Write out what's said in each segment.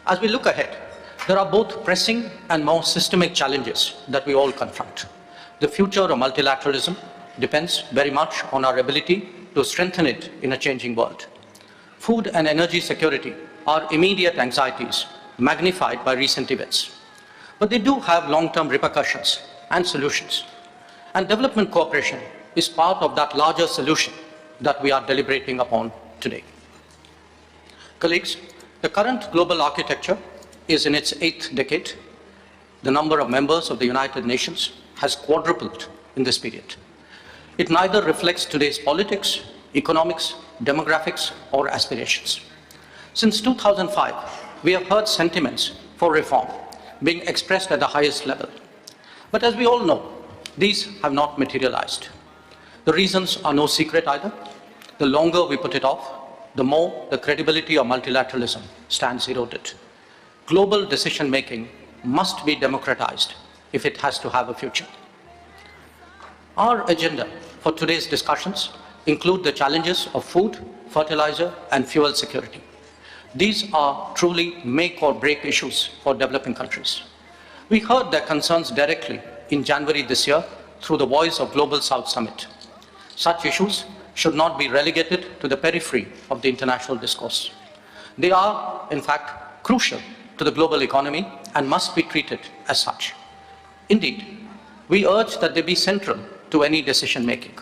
As we look ahead, there are both pressing and more systemic challenges that we all confront. The future of multilateralism depends very much on our ability to strengthen it in a changing world. Food and energy security are immediate anxieties magnified by recent events. But they do have long-term repercussions and solutions. And development cooperation is part of that larger solution that we are deliberating upon today. Colleagues, the current global architecture is in its 8th decade. The number of members of the United Nations has quadrupled in this period. It neither reflects today's politics, economics, demographics, or aspirations. Since 2005, we have heard sentiments for reform being expressed at the highest level. But as we all know, these have not materialized. The reasons are no secret either. The longer we put it off, the more the credibility of multilateralism stands eroded. Global decision-making must be democratized if it has to have a future. Our agenda for today's discussions include the challenges of food, fertilizer, and fuel security. These are truly make or break issues for developing countries. We heard their concerns directly in January this year through the Voice of Global South Summit. Such issues should not be relegated to the periphery of the international discourse. They are, in fact, crucial to the global economy and must be treated as such. Indeed, we urge that they be central to any decision-making.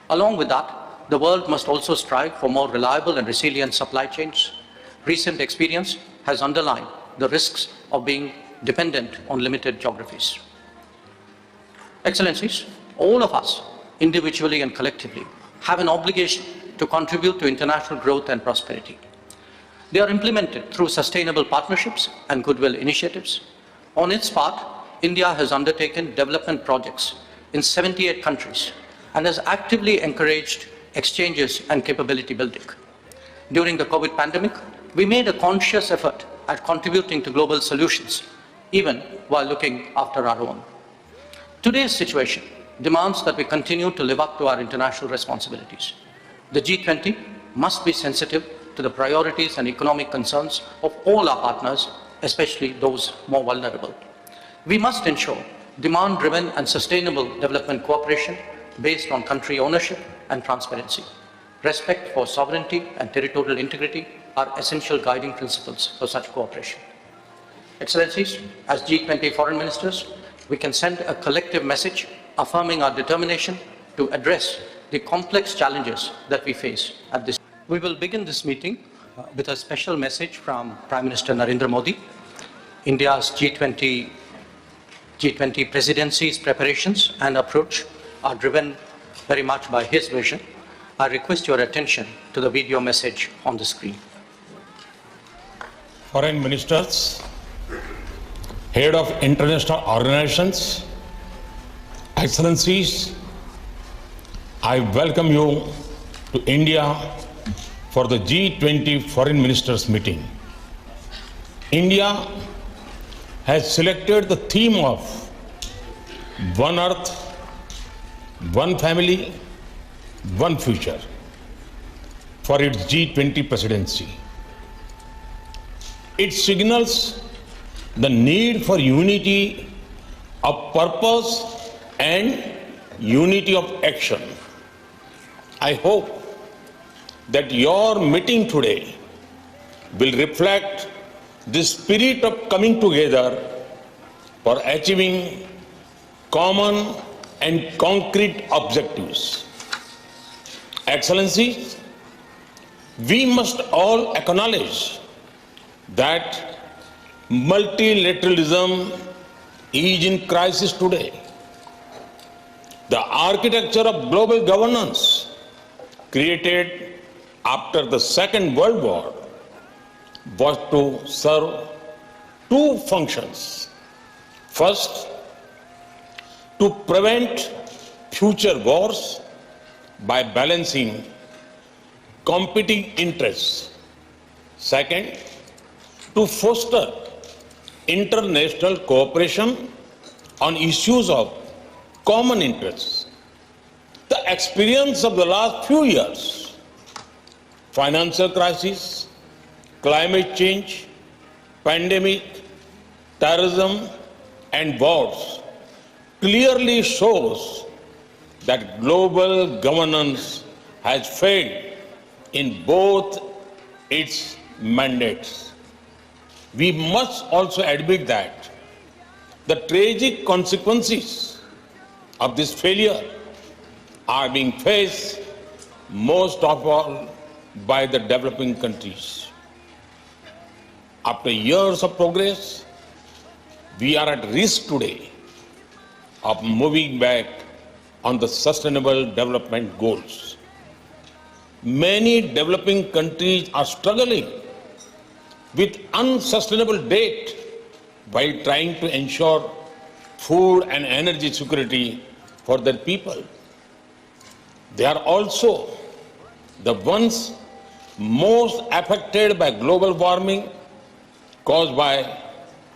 Along with that, the world must also strive for more reliable and resilient supply chains. Recent experience has underlined the risks of being dependent on limited geographies. Excellencies, all of us, individually and collectively, have an obligation to contribute to international growth and prosperity. They are implemented through sustainable partnerships and goodwill initiatives. On its part, India has undertaken development projects in 78 countries and has actively encouraged exchanges and capability building. During the COVID pandemic, we made a conscious effort at contributing to global solutions, even while looking after our own. Today's situation demands that we continue to live up to our international responsibilities. The G20 must be sensitive to the priorities and economic concerns of all our partners, especially those more vulnerable. We must ensure demand-driven and sustainable development cooperation based on country ownership and transparency. Respect for sovereignty and territorial integrity are essential guiding principles for such cooperation. Excellencies, as G20 foreign ministers, we can send a collective message affirming our determination to address the complex challenges that we face at this. We will begin this meeting with a special message from Prime Minister Narendra Modi. India's G20 presidency's preparations and approach are driven very much by his vision. I request your attention to the video message on the screen. Foreign ministers, head of international organizations, excellencies, I welcome you to India for the G20 foreign ministers meeting. India has selected the theme of One Earth, One Family, One Future for its G20 presidency. It signals the need for unity of purpose and unity of action. I hope that your meeting today will reflect the spirit of coming together for achieving common and concrete objectives. Excellencies, we must all acknowledge that multilateralism is in crisis today. The architecture of global governance created after the Second World War was to serve two functions. First, to prevent future wars by balancing competing interests. Second, to foster international cooperation on issues of common interests. The experience of the last few years, financial crisis, climate change, pandemic, terrorism, and wars clearly shows that global governance has failed in both its mandates. We must also admit that the tragic consequences of this failure are being faced most of all by the developing countries. After years of progress, we are at risk today of moving back on the sustainable development goals. Many developing countries are struggling with unsustainable debt while trying to ensure food and energy security for their people. They are also the ones most affected by global warming caused by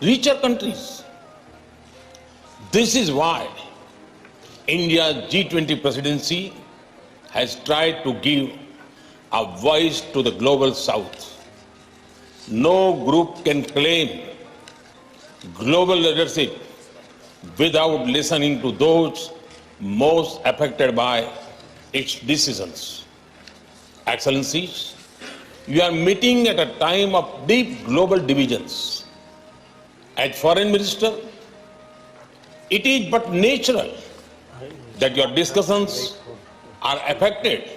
richer countries. This is why India's G20 presidency has tried to give a voice to the global south. No group can claim global leadership without listening to those most affected by its decisions. Excellencies, we are meeting at a time of deep global divisions. As Foreign Minister, it is but natural that your discussions are affected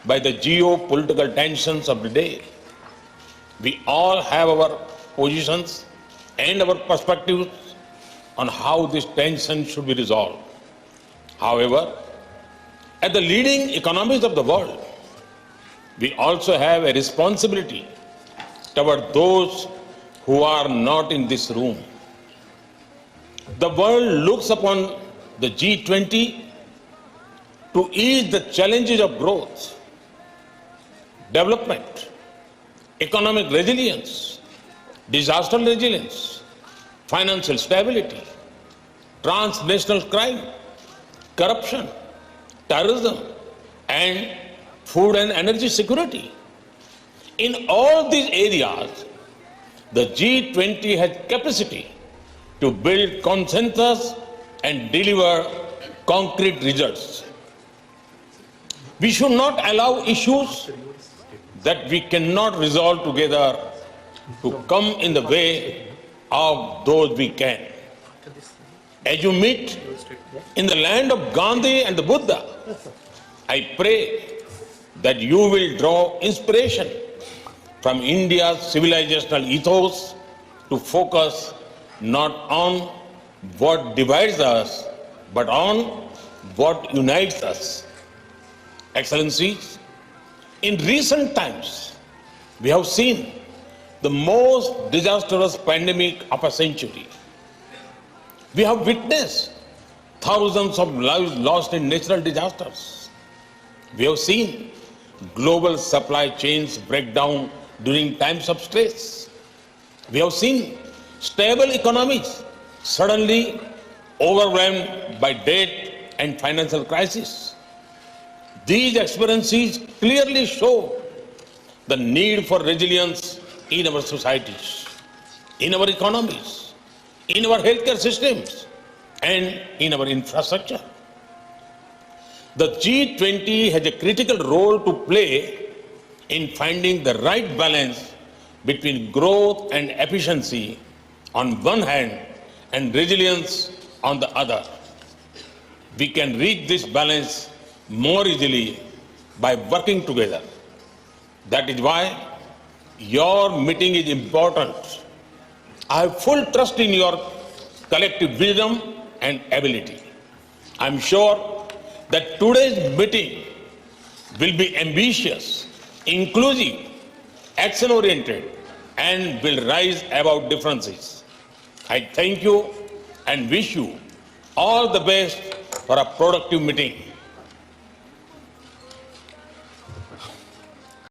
by the geopolitical tensions of the day. We all have our positions and our perspectives on how this tension should be resolved. However, as the leading economies of the world, we also have a responsibility toward those who are not in this room. The world looks upon the G20 to ease the challenges of growth, development, economic resilience, disaster resilience, financial stability, transnational crime, corruption, terrorism, and food and energy security. In all these areas, the G20 has capacity to build consensus and deliver concrete results. We should not allow issues that we cannot resolve together to come in the way of those we can. As you meet in the land of Gandhi and the Buddha, I pray that you will draw inspiration from India's civilizational ethos to focus not on what divides us, but on what unites us. Excellencies, in recent times, we have seen the most disastrous pandemic of a century. We have witnessed thousands of lives lost in natural disasters. We have seen global supply chains break down during times of stress. We have seen stable economies suddenly overwhelmed by debt and financial crisis. These experiences clearly show the need for resilience in our societies, in our economies, in our healthcare systems, and in our infrastructure. The G20 has a critical role to play in finding the right balance between growth and efficiency on one hand and resilience on the other. We can reach this balance more easily by working together. That is why your meeting is important. I have full trust in your collective wisdom and ability. I am sure that today's meeting will be ambitious, inclusive, action-oriented, and will rise above differences. I thank you and wish you all the best for a productive meeting.